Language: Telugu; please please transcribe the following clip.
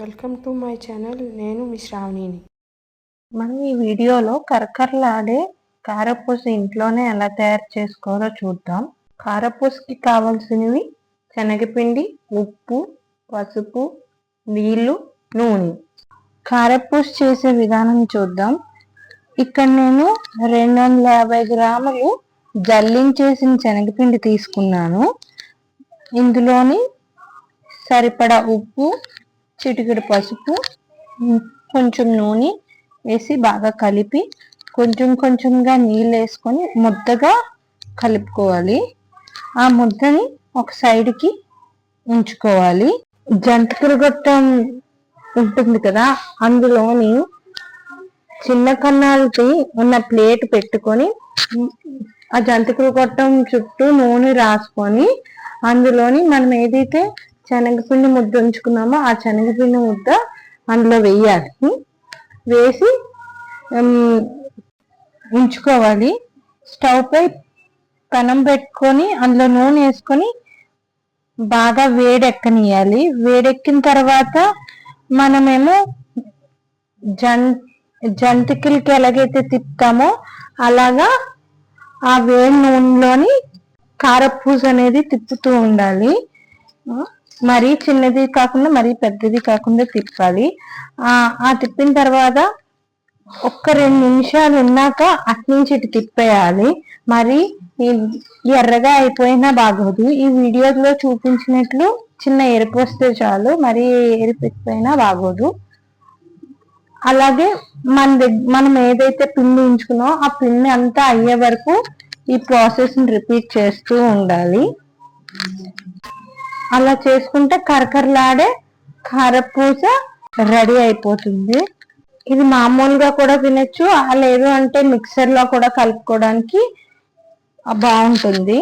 Welcome to my channel. నేను మీ శ్రావణిని. మనం ఈ వీడియోలో కరకరలాడే కారపూస ఇంట్లోనే ఎలా తయారు చేసుకోవాలో చూద్దాం. కారపూసకి కావాల్సినవి శనగపిండి, ఉప్పు, పసుపు, నీళ్లు, నూనె. కారపూస చేసే విధానం చూద్దాం. ఇక్కడ నేను 250 గ్రాములు జల్లించేసిన శనగపిండి తీసుకున్నాను. ఇందులోని సరిపడా ఉప్పు, చిటికెడు పసుపు, కొంచెం నూనె వేసి బాగా కలిపి కొంచెం కొంచెంగా నీళ్ళు వేసుకొని ముద్దగా కలుపుకోవాలి. ఆ ముద్దని ఒక సైడ్కి ఉంచుకోవాలి. జంతికల గొట్టం ఉంటుంది కదా, అందులోని చిన్న కన్నాలకి ఉన్న ప్లేట్ పెట్టుకొని ఆ జంతికల గొట్టం చుట్టూ నూనె రాసుకొని అందులోని మనం ఏదైతే శనగపిండి ముద్ద ఉంచుకున్నామో ఆ శనగపిండి ముద్ద అందులో వేయాలి. వేసి ఉంచుకోవాలి. స్టవ్ పై పెనం పెట్టుకొని అందులో నూనె వేసుకొని బాగా వేడెక్కనియాలి. వేడెక్కిన తర్వాత మనమేమో జంతికలకి ఎలాగైతే తిప్పుతామో అలాగా ఆ వేడి నూనెలోని కారపూస అనేది తిప్పుతూ ఉండాలి. మరీ చిన్నది కాకుండా మరీ పెద్దది కాకుండా తిప్పాలి. ఆ తిప్పిన తర్వాత ఒక్క 2 నిమిషాలు ఉన్నాక అట్నుంచి ఇటు తిప్పేయాలి. మరి ఎర్రగా అయిపోయినా బాగోదు. ఈ వీడియోలో చూపించినట్లు చిన్న ఎరుపు వస్తే చాలు, మరి ఎరిపిపోయినా బాగోదు. అలాగే మనం ఏదైతే పిండి ఉంచుకున్నామో ఆ పిండి అంతా అయ్యే వరకు ఈ ప్రాసెస్ ని రిపీట్ చేస్తూ ఉండాలి. అలా చేసుకుంటే కరకరలాడే కారపూస రెడీ అయిపోతుంది. ఇది మామూలుగా కూడా తినచ్చు, లేదు అంటే మిక్సర్ లో కూడా కలుపుకోవడానికి బాగుంటుంది.